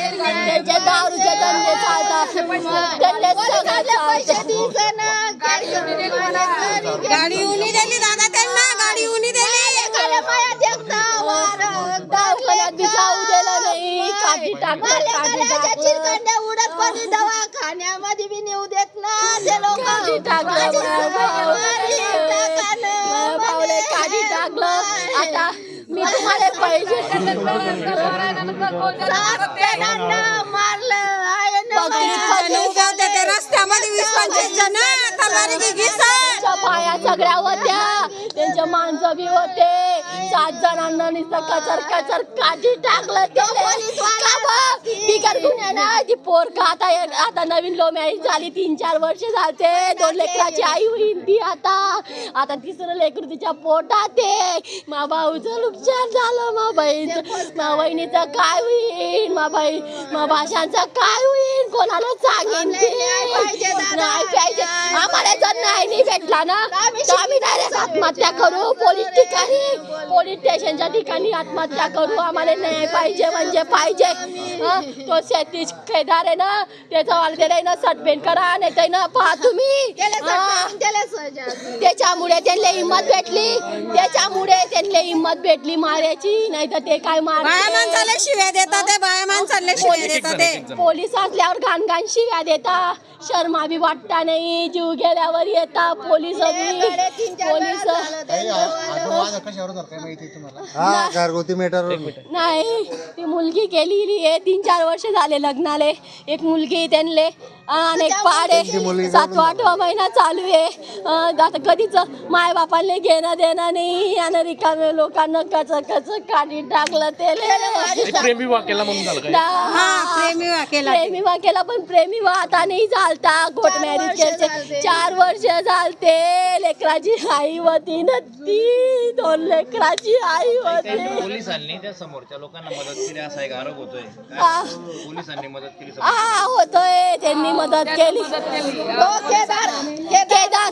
त्यांचे दारूचे धंदे चालतात, त्यांनी गाडी उनी दिली दादा, त्यांना गाडी उनी दिली, दवाखान्यात बी जाऊ दिलं नाही, काठी टाकलं उडत कोणी दवाखान्यामध्ये बी नेऊ देत ना ते लोक. काठी टाकलं भाऊले, काठी टाकलं. आता मी तुम्हाला पाहिजे रस्त्यामध्ये 20-25 जण तलवारी घिसा, बाया सगळ्या होत्या, त्यांच्या माणसं बी होते. 7 जणांना नुसतं कचर कचर काठी टाकलं. बिगर गुन्ह्यानं ती पोर का आता नवीन लो मॅरेज झाली, 3-4 वर्ष झालते. 2 लेकराची आई होईल ती. आता तिसरं लेकरू तिच्या पोटात आहे. मा भाऊचं नुकसान झालं, मा बहिणीचं काय होईल, मा भाषांचं काय होईल, कोणाला सांगेन ते नाही पाहिजे. आम्हाला जर नाही भेटला ना तर आम्ही डायरेक्ट आत्महत्या करू. पोलीस स्टेशनच्या ठिकाणी आत्महत्या करू. आम्हाला न्याय पाहिजे म्हणजे पाहिजे. तो 37 कैदार आहे ना, त्याचा वाला ना सस्पेंड करा, नाही तर ना पहा तुम्ही. त्याच्यामुळे त्यांना हिंमत भेटली मारायची, नाही तर ते काय बाया माणसाला शिव्या देतात, ते बाया माणसाला शिव्या देतात, ते पोलीस असल्यावर घाण शिव्या देता. शर्मा बी वाटता नाही, जीव गेल्यावर येता पोलीस. नाही, ती मुलगी गेलेली आहे. 3-4 वर्ष झाले लग्नाले. एक मुलगी त्यांले आणि एक पाडे. 7वा-8वा महिना चालू आहे. आता कधीच माय बापाला घेणं देणं नाही. आणि रिकामे लोकांना कच काढी टाकलं. प्रेमी वाकेला म्हणून झालं काय? प्रेमी वाकेला पण प्रेमी आता नाही चालता. कोर्ट मॅरेज केले 4 वर्ष झालते. लेकराची आई होती ना ती, 2 लेकराची आई होती. पोलिसांनी त्या समोरच्या लोकांना मदत केली असा एक आरोप होतोय. पोलिसांनी मदत केली होतोय, त्यांनी मदत केली. केदार